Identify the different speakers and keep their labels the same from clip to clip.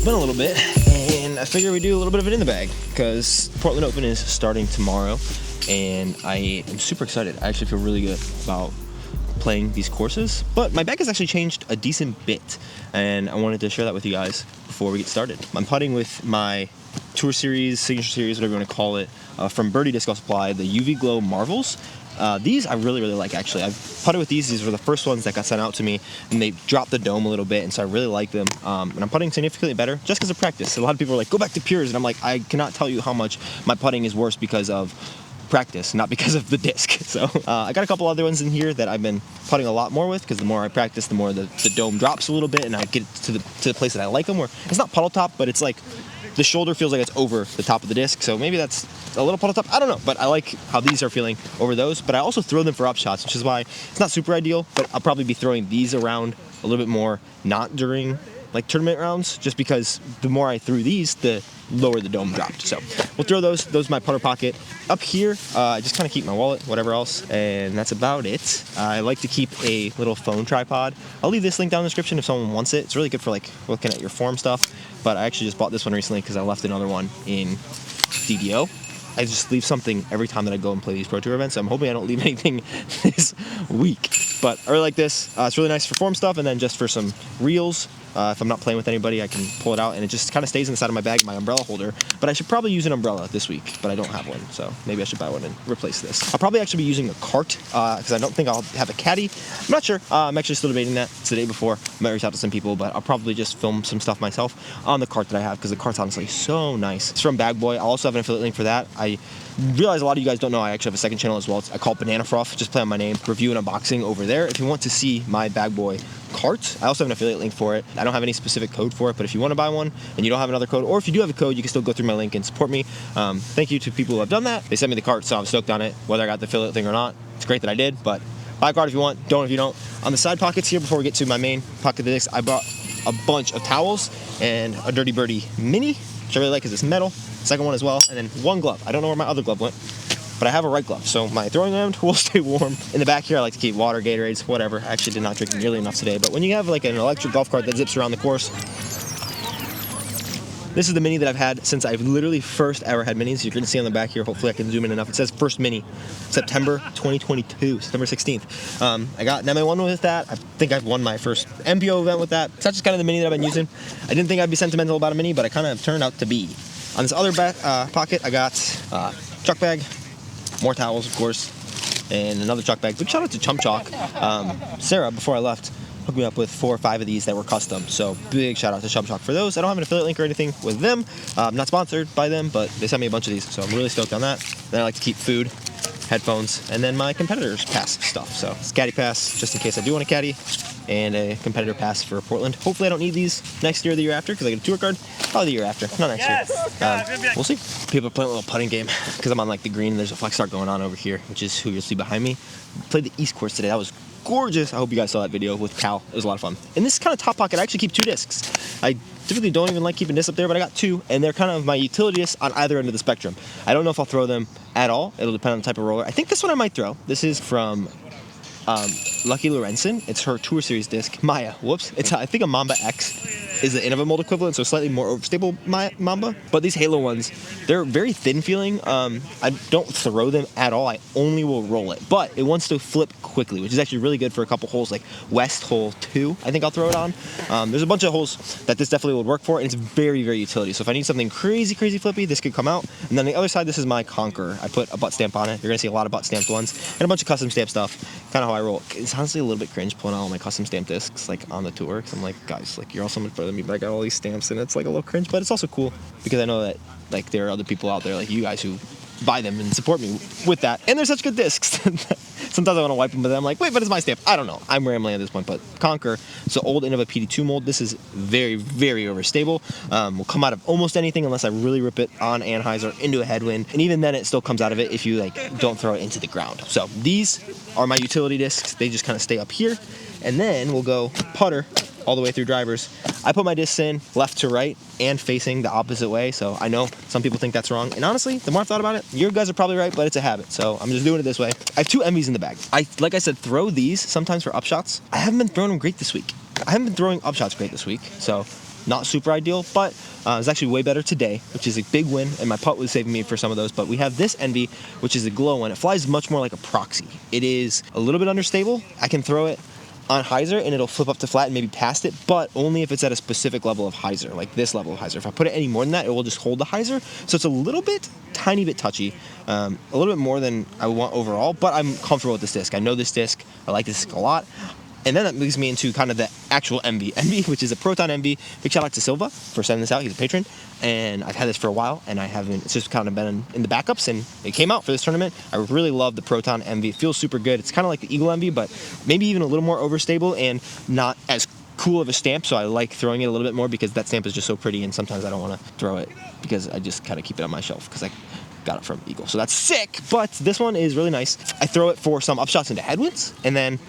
Speaker 1: it's been a little bit, and I figured we'd do a little bit of it in the bag, because Portland Open is starting tomorrow, and I am super excited. I actually feel really good about playing these courses, but my bag has actually changed a decent bit, and I wanted to share that with you guys before we get started. I'm putting with my Tour Series, Signature Series, whatever you want to call it, from Birdie Disc Golf Supply, the UV Glow Marvels. These I really like, actually. I've putted with these. These were the first ones that got sent out to me, and they dropped the dome a little bit, and so I really like them. And I'm putting significantly better just because of practice. A lot of people are like, go back to pures, and I'm like, I cannot tell you how much my putting is worse because of practice, not because of the disc. So I got a couple other ones in here that I've been putting a lot more with, because the more I practice, the more the dome drops a little bit, and I get to the place that I like them, where it's not puddle top, but it's like the shoulder feels like it's over the top of the disc, so maybe that's a little puddle top, I don't know, but I like how these are feeling over those. But I also throw them for up shots, which is why it's not super ideal, but I'll probably be throwing these around a little bit more, not during like tournament rounds, just because the more I threw these, the lower the dome dropped. So we'll throw those in my putter pocket. Up here, I just kind of keep my wallet, whatever else, and that's about it. I like to keep a little phone tripod. I'll leave this link down in the description if someone wants it. It's really good for like looking at your form stuff, but I actually just bought this one recently because I left another one in DDO. I just leave something every time that I go and play these Pro Tour events. So I'm hoping I don't leave anything this week. But I really like this. It's really nice for form stuff, and then just for some reels. If I'm not playing with anybody, I can pull it out, and it just kind of stays inside of my bag, my umbrella holder. But I should probably use an umbrella this week, but I don't have one, so maybe I should buy one and replace this. I'll probably actually be using a cart, because I don't think I'll have a caddy. I'm not sure. I'm actually still debating that. It's the day before. I might reach out to some people, but I'll probably just film some stuff myself on the cart that I have, because the cart's honestly so nice. It's from Bag Boy. I'll also have an affiliate link for that. I realize a lot of you guys don't know I actually have a second channel as well. I call it Banana Froth. Just play on my name. Review and unboxing over there. If you want to see my Bag Boy cart, I also have an affiliate link for it. I don't have any specific code for it, but if you want to buy one and you don't have another code, or if you do have a code, you can still go through my link and support me. Thank you to people who have done that. They sent me the cart, so I'm stoked on it, whether I got the affiliate thing or not. It's great that I did, but buy a cart if you want, don't if you don't. On the side pockets here, before we get to my main pocket of the disc, I bought a bunch of towels and a Dirty Birdie Mini, which I really like because it's metal. Second one as well, and then one glove. I don't know where my other glove went, but I have a right glove, so my throwing end will stay warm. In the back here, I like to keep water, Gatorades, whatever. I actually did not drink nearly enough today, but when you have like an electric golf cart that zips around the course, this is the Mini that I've had since I've literally first ever had Minis. You can see on the back here, hopefully I can zoom in enough. It says first Mini, September 2022, September 16th. I got an MA1 with that. I think I've won my first MPO event with that. So that's just kind of the Mini that I've been using. I didn't think I'd be sentimental about a Mini, but I kind of turned out to be. On this other back, pocket, I got chuck bag, more towels, of course, and another chuck bag. Big shout out to Chump Chalk. Sarah, before I left, hooked me up with 4 or 5 of these that were custom. So big shout out to Chump Chalk for those. I don't have an affiliate link or anything with them. I'm not sponsored by them, but they sent me a bunch of these, so I'm really stoked on that. Then I like to keep food, headphones, and then my competitor's pass stuff. So it's caddy pass, just in case I do want a caddy, and a competitor pass for Portland. Hopefully I don't need these next year or the year after, because I get a tour card. Probably the year after, not next year. We'll see. People are playing a little putting game, because I'm on like the green, and there's a flex start going on over here, which is who you'll see behind me. Played the East course today. That was gorgeous. I hope you guys saw that video with Cal. It was a lot of fun. In this kind of top pocket, I actually keep 2 discs. I typically don't even like keeping discs up there, but I got 2, and they're kind of my utility discs on either end of the spectrum. I don't know if I'll throw them at all. It'll depend on the type of roller. I think this one I might throw. This is from Lucky Lorenzen. It's her Tour Series disc. Maya, whoops. It's I think a Mamba X is the Innova mold equivalent, so slightly more overstable Mamba. But these Halo ones, they're very thin feeling. I don't throw them at all. I only will roll it. But it wants to flip quickly, which is actually really good for a couple holes, like West Hole 2, I think I'll throw it on. There's a bunch of holes that this definitely would work for, and it's very, very utility. So if I need something crazy, crazy flippy, this could come out. And then the other side, this is my Conqueror. I put a butt stamp on it. You're gonna see a lot of butt stamped ones, and a bunch of custom stamp stuff. Kind of how I roll. It's honestly a little bit cringe pulling out all my custom stamp discs like on the tour, because I'm like, guys, like you're all so much better than me, but I got all these stamps, and it's like a little cringe, but it's also cool because I know that like there are other people out there like you guys who buy them and support me with that, and they're such good discs. Sometimes I want to wipe them, but then I'm like, wait, but it's my stamp. I don't know. I'm rambling at this point, but Conquer, so old Innova PD2 mold. This is very, very overstable. Will come out of almost anything unless I really rip it on Anheuser into a headwind, and even then it still comes out of it if you like don't throw it into the ground. So these are my utility discs. They just kind of stay up here, and then we'll go putter all the way through drivers. I put my discs in left to right and facing the opposite way, so I know some people think that's wrong, and honestly, the more I've thought about it, you guys are probably right, but it's a habit, so I'm just doing it this way. I have 2 MVs in the bag. Like I said, throw these sometimes for upshots. I haven't been throwing them great this week. I haven't been throwing upshots great this week, so not super ideal, but it's actually way better today, which is a big win, and my putt was saving me for some of those. But we have this Envy, which is a glow one. It flies much more like a proxy. It is a little bit understable. I can throw it on hyzer and it'll flip up to flat and maybe past it, but only if it's at a specific level of hyzer, like this level of hyzer. If I put it any more than that, it will just hold the hyzer. So it's a little bit, tiny bit touchy, a little bit more than I want overall, but I'm comfortable with this disc. I know this disc, I like this disc a lot. And then that moves me into kind of the actual Envy, which is a Proton Envy. Big shout out to Silva for sending this out. He's a patron, and I've had this for a while, and I haven't. It's just kind of been in the backups, and it came out for this tournament. I really love the Proton Envy. It feels super good. It's kind of like the Eagle Envy, but maybe even a little more overstable and not as cool of a stamp. So I like throwing it a little bit more because that stamp is just so pretty, and sometimes I don't want to throw it because I just kind of keep it on my shelf because I got it from Eagle. So that's sick. But this one is really nice. I throw it for some upshots into headwinds, and then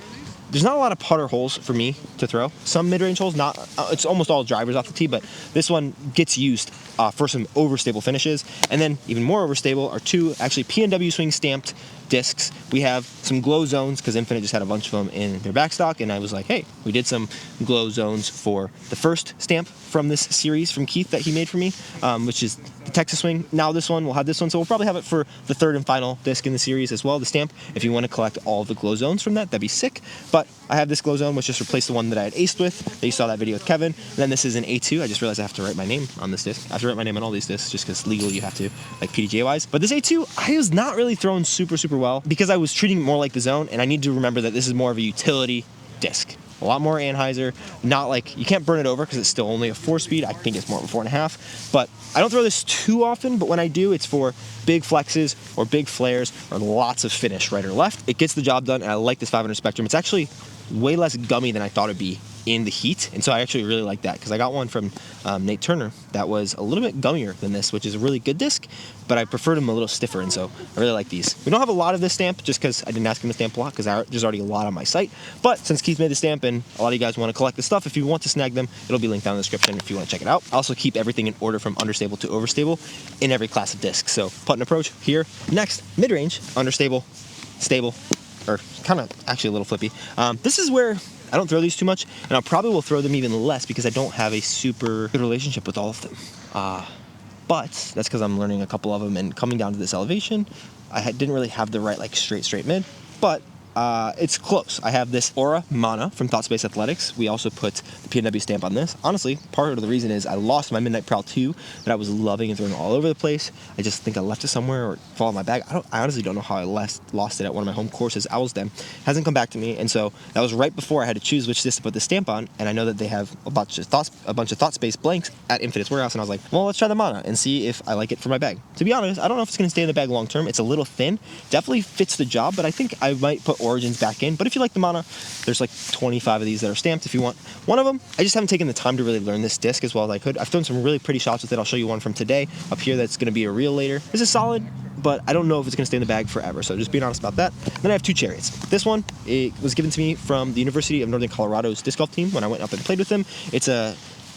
Speaker 1: there's not a lot of putter holes for me to throw. Some mid-range holes, not. It's almost all drivers off the tee, but this one gets used for some overstable finishes. And then even more overstable are two actually P&W swing stamped discs. We have some glow zones because Infinite just had a bunch of them in their backstock, and I was like, hey, we did some glow zones for the first stamp from this series from Keith that he made for me, which is the Texas swing. Now this one, we'll have this one, so we'll probably have it for the third and final disc in the series as well, the stamp. If you want to collect all of the glow zones from that, that'd be sick. But I have this glow zone, which just replaced the one that I had aced with, that you saw that video with Kevin. And then this is an A2. I just realized I have to write my name on this disc. I have to write my name on all these discs just because legally you have to, like PDGA wise. But this A2, I was not really throwing super well because I was treating it more like the zone, and I need to remember that this is more of a utility disc. A lot more anhyzer, not like, you can't burn it over because it's still only a 4-speed. I think it's more of a 4.5, but I don't throw this too often, but when I do, it's for big flexes or big flares or lots of finish right or left. It gets the job done, and I like this 500 Spectrum. It's actually way less gummy than I thought it'd be in the heat, and so I actually really like that because I got one from Nate Turner that was a little bit gummier than this, which is a really good disc, but I preferred them a little stiffer, and so I really like these. We don't have a lot of this stamp just because I didn't ask him to stamp a lot because there's already a lot on my site, but since Keith made the stamp and a lot of you guys want to collect the stuff, if you want to snag them, it'll be linked down in the description if you want to check it out. I also keep everything in order from understable to overstable in every class of disc. So putt and approach here. Next, mid-range, understable, stable, or kind of actually a little flippy. This is where I don't throw these too much, and I probably will throw them even less because I don't have a super good relationship with all of them. But that's because I'm learning a couple of them, and coming down to this elevation, I didn't really have the right like straight mid, but it's close. I have this Aura Mana from Thought Space Athletics. We also put the P&W stamp on this. Honestly, part of the reason is I lost my Midnight Prowl 2 that I was loving and throwing all over the place. I just think I left it somewhere or fall in my bag. I honestly don't know how I lost it at one of my home courses, Owl's Den. Hasn't come back to me, and so that was right before I had to choose which disc to put the stamp on, and I know that they have a bunch of Thought Space blanks at Infinite's Warehouse, and I was like, well, let's try the Mana and see if I like it for my bag. To be honest, I don't know if it's going to stay in the bag long term. It's a little thin. Definitely fits the job, but I think I might put Origins back in. But if you like the Mana, there's like 25 of these that are stamped if you want one of them. I just haven't taken the time to really learn this disc as well as I could. I've thrown some really pretty shots with it. I'll show you one from today up here that's going to be a reel later. This is solid, but I don't know if it's going to stay in the bag forever, so just being honest about that. Then I have two Chariots. This one, it was given to me from the University of Northern Colorado's disc golf team when I went up and played with them. It's a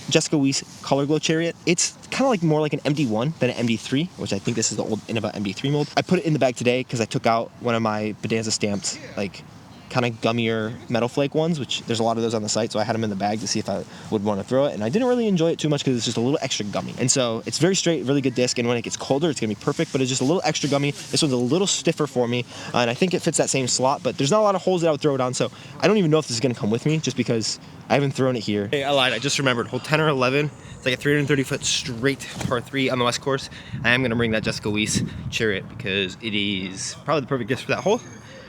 Speaker 1: Jessica Weiss Color Glow Chariot. It's kind of like more like an MD1 than an MD3, which I think this is the old Innova MD3 mold. I put it in the bag today because I took out one of my Bonanza stamped, like, kind of gummier metal flake ones, which there's a lot of those on the site, so I had them in the bag to see if I would want to throw it, and I didn't really enjoy it too much because it's just a little extra gummy. And so it's very straight, really good disc, and when it gets colder, it's going to be perfect, but it's just a little extra gummy. This one's a little stiffer for me, and I think it fits that same slot, but there's not a lot of holes that I would throw it on, so I don't even know if this is going to come with me, just because I haven't thrown it here. Hey, I lied. I just remembered. Hole 10 or 11, it's like a 330-foot straight par 3 on the west course. I am going to bring that Jessica Weiss Chariot because it is probably the perfect disc for that hole.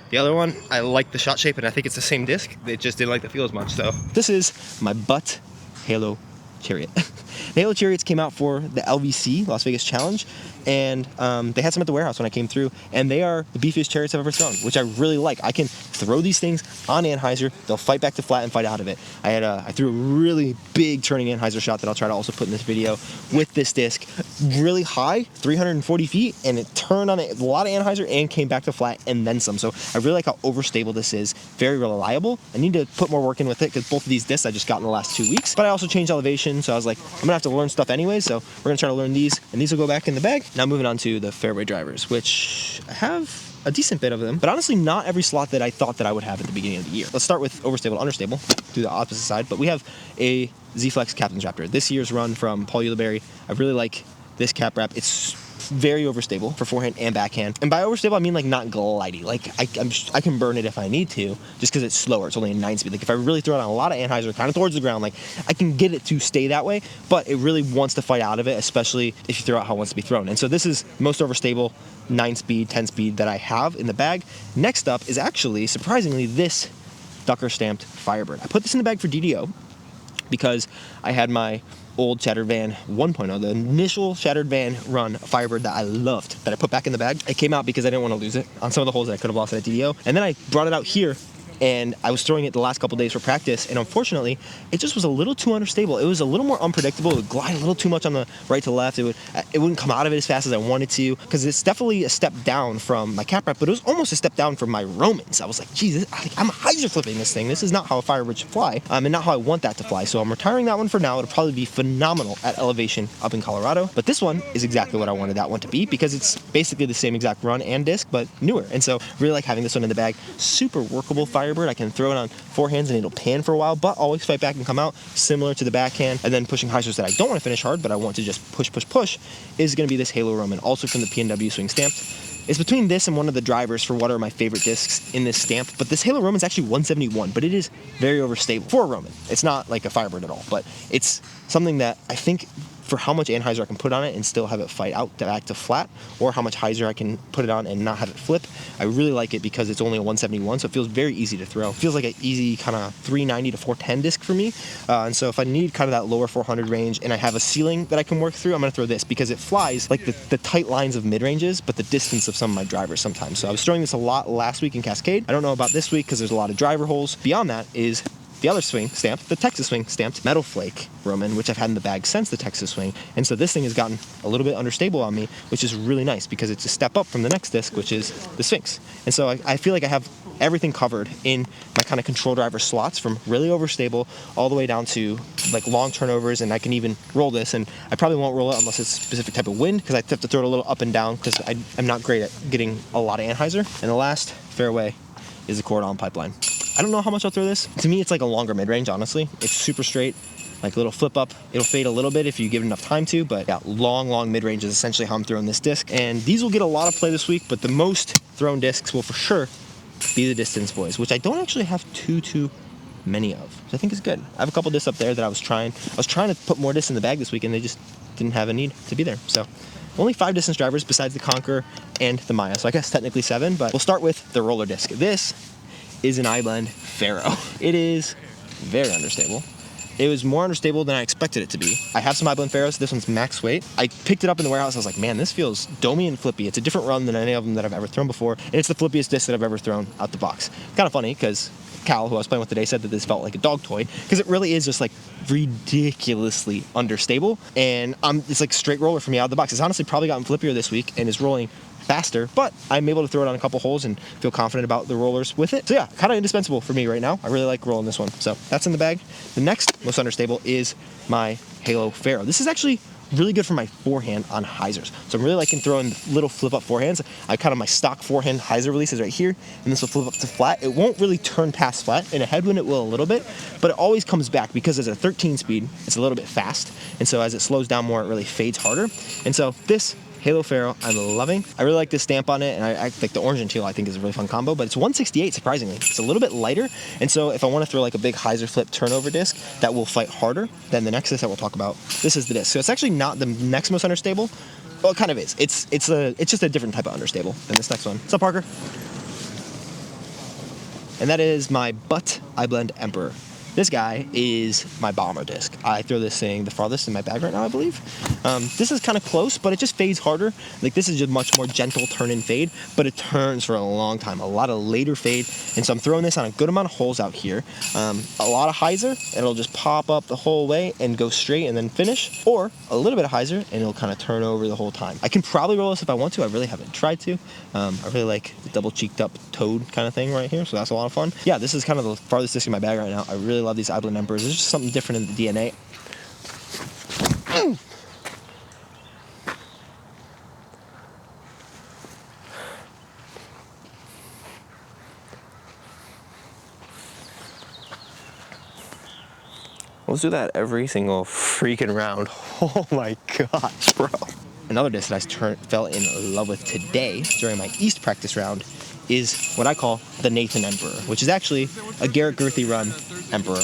Speaker 1: The other one, I like the shot shape, and I think it's the same disc. It just didn't like the feel as much, so. This is my butt Halo Chariot. The Halo Chariots came out for the LVC, Las Vegas Challenge, and they had some at the warehouse when I came through, and they are the beefiest chariots I've ever thrown, which I really like. I can throw these things on anhyzer, they'll fight back to flat and fight out of it. I threw a really big turning anhyzer shot that I'll try to also put in this video with this disc, really high, 340 feet, and it turned on a lot of anhyzer and came back to flat and then some. So I really like how overstable this is, very reliable. I need to put more work in with it because both of these discs I just got in the last 2 weeks, but I also changed elevation, so I was like, I'm gonna have to learn stuff anyway, so we're gonna try to learn these, and these will go back in the bag. Now moving on to the Fairway drivers, which I have a decent bit of them, but honestly not every slot that I thought that I would have at the beginning of the year. Let's start with overstable to understable, do the opposite side, but we have a Z-Flex Captain's Raptor. This year's run from Paul Ulibarri. I really like this cap wrap. It's very overstable for forehand and backhand. And by overstable, I mean like not glidey. Like I can burn it if I need to, just because it's slower. It's only a 9-speed. Like if I really throw it on a lot of Anheuser, kind of towards the ground, like I can get it to stay that way, but it really wants to fight out of it, especially if you throw out how it wants to be thrown. And so this is most overstable 9-speed, 10-speed that I have in the bag. Next up is actually, surprisingly, this Ducker stamped Firebird. I put this in the bag for DDO because I had my old Shattered Van 1.0, the initial Shattered Van run Firebird that I loved, that I put back in the bag. It came out because I didn't want to lose it on some of the holes that I could have lost at DDO. And then I brought it out here, and I was throwing it the last couple days for practice, and unfortunately, it just was a little too understable. It was a little more unpredictable. It would glide a little too much on the right to left. It wouldn't come out of it as fast as I wanted to, because it's definitely a step down from my cap wrap, but it was almost a step down from my Romans. I was like, geez, I'm hyzer flipping this thing. This is not how a Firebird should fly, and not how I want that to fly. So I'm retiring that one for now. It'll probably be phenomenal at elevation up in Colorado, but this one is exactly what I wanted that one to be, because it's basically the same exact run and disc, but newer. And so really like having this one in the bag. Super workable Firebird. I can throw it on forehands and it'll pan for a while, but always fight back and come out, similar to the backhand. And then pushing hyzers that I don't want to finish hard, but I want to just push, is going to be this Halo Roman, also from the PNW Swing Stamped. It's between this and one of the drivers for what are my favorite discs in this stamp, but this Halo Roman is actually 171, but it is very overstable for a Roman. It's not like a Firebird at all, but it's something that I think for how much Anheuser I can put on it and still have it fight out back to flat, or how much hyzer I can put it on and not have it flip, I really like it because it's only a 171, so it feels very easy to throw. It feels like an easy kind of 390 to 410 disc for me, and so if I need kind of that lower 400 range and I have a ceiling that I can work through, I'm going to throw this because it flies like the tight lines of mid-ranges, but the distance of some of my drivers sometimes. So I was throwing this a lot last week in Cascade. I don't know about this week because there's a lot of driver holes. Beyond that is the other swing stamp, the Texas Swing stamped Metal Flake Roman, which I've had in the bag since the Texas Swing. And so this thing has gotten a little bit understable on me, which is really nice because it's a step up from the next disc, which is the Sphinx. And so I feel like I have everything covered in my kind of control driver slots, from really overstable all the way down to like long turnovers, and I can even roll this, and I probably won't roll it unless it's a specific type of wind, because I have to throw it a little up and down because I'm not great at getting a lot of Anheuser. And the last fairway is the Cordon Pipeline. I don't know how much I'll throw this. To me, it's like a longer mid-range, honestly. It's super straight, like a little flip up. It'll fade a little bit if you give it enough time to, but yeah, long mid-range is essentially how I'm throwing this disc. And these will get a lot of play this week, but the most thrown discs will for sure be the Distance Boys, which I don't actually have too many of, which I think is good. I have a couple discs up there that I was trying to put more discs in the bag this week, and they just didn't have a need to be there. So only 5 distance drivers besides the Conqueror and the Maya. So I guess technically 7, but we'll start with the roller disc. This is an iBlend Pharaoh. It is very understable. It was more understable than I expected it to be. I have some iBlend Pharaohs. This one's max weight. I picked it up in the warehouse. I was like, man, this feels domey and flippy. It's a different run than any of them that I've ever thrown before, and it's the flippiest disc that I've ever thrown out the box. Kind of funny because Cal, who I was playing with today, said that this felt like a dog toy, because it really is just like ridiculously understable, and it's like straight roller for me out of the box. It's honestly probably gotten flippier this week and is rolling faster, but I'm able to throw it on a couple holes and feel confident about the rollers with it. So yeah, kind of indispensable for me right now. I really like rolling this one. So that's in the bag. The next most understable is my Halo Pharaoh. This is actually really good for my forehand on hyzers. So I'm really liking throwing little flip up forehands. My stock forehand hyzer release is right here, and this will flip up to flat. It won't really turn past flat. In a headwind it will a little bit, but it always comes back because as a 13 speed, it's a little bit fast. And so as it slows down more, it really fades harder. And so this Halo Pharaoh I'm loving. I really like this stamp on it, and I like the orange and teal. I think is a really fun combo, but it's 168 surprisingly. It's a little bit lighter, and so if I want to throw like a big hyzer flip turnover disc that will fight harder than the next disc that we'll talk about, this is the disc. So it's actually not the next most understable. Well, it kind of is. It's just a different type of understable than this next one. What's up, Parker? And that is my Butt iBlend Emperor. This guy is my bomber disc. I throw this thing the farthest in my bag right now, I believe. This is kind of close, but it just fades harder. Like this is just much more gentle turn and fade, but it turns for a long time. A lot of later fade, and so I'm throwing this on a good amount of holes out here. A lot of hyzer, and it'll just pop up the whole way and go straight and then finish, or a little bit of hyzer, and it'll kind of turn over the whole time. I can probably roll this if I want to. I really haven't tried to. I really like the double cheeked up toad kind of thing right here, so that's a lot of fun. Yeah, this is kind of the farthest disc in my bag right now. I really love these iBlend Emperors. There's just something different in the DNA. Let's do that every single freaking round. Oh my gosh, bro. Another disc that I fell in love with today during my East practice round is what I call the Nathan Emperor, which is actually a Garrett Girthy run Emperor.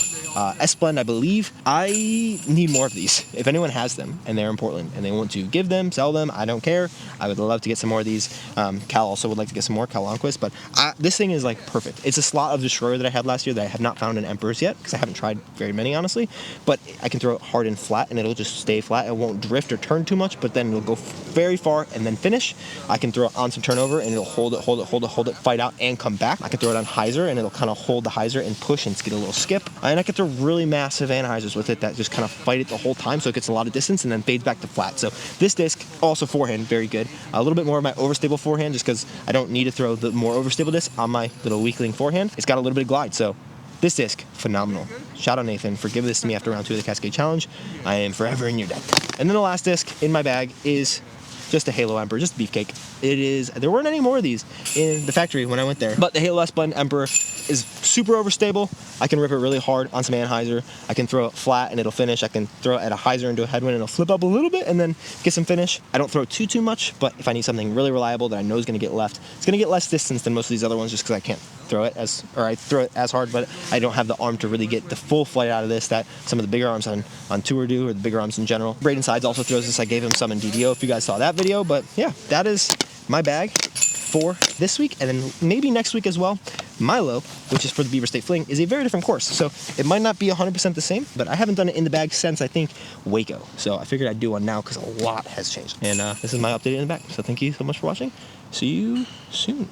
Speaker 1: S-Blend, I believe. I need more of these. If anyone has them and they're in Portland and they want to give them, sell them, I don't care. I would love to get some more of these. Cal also would like to get some more, Cal Longquist, but this thing is like perfect. It's a slot of Destroyer that I had last year that I have not found in Emperors yet because I haven't tried very many, honestly, but I can throw it hard and flat and it'll just stay flat. It won't drift or turn too much, but then it'll go very far and then finish. I can throw it on some turnover and it'll hold it, fight out and come back. I can throw it on hyzer and it'll kind of hold the hyzer and push and get a little skip. And I can throw really massive anhyzers with it that just kind of fight it the whole time, so it gets a lot of distance and then fades back to flat. So this disc, also forehand, very good. A little bit more of my overstable forehand just because I don't need to throw the more overstable disc on my little weakling forehand. It's got a little bit of glide, so this disc, phenomenal. Shout out Nathan for giving this to me after round 2 of the Cascade Challenge. I am forever in your debt. And then the last disc in my bag is just a Halo Emperor, just a beefcake. There weren't any more of these in the factory when I went there, but the Halo S-Blend Emperor is super overstable. I can rip it really hard on some anhyzer. I can throw it flat and it'll finish. I can throw it at a hyzer into a headwind and it'll flip up a little bit and then get some finish. I don't throw it too much, but if I need something really reliable that I know is going to get left, it's going to get less distance than most of these other ones just because I can't throw it I throw it as hard, but I don't have the arm to really get the full flight out of this that some of the bigger arms on tour do, or the bigger arms in general. Braden Sides also throws this. I gave him some in DDO if you guys saw that video, but yeah, that is my bag for this week, and then maybe next week as well. Milo, which is for the Beaver State Fling, is a very different course, so it might not be 100% the same, but I haven't done it in the bag since, I think, Waco, so I figured I'd do one now because a lot has changed. And this is my update in the bag, so thank you so much for watching. See you soon.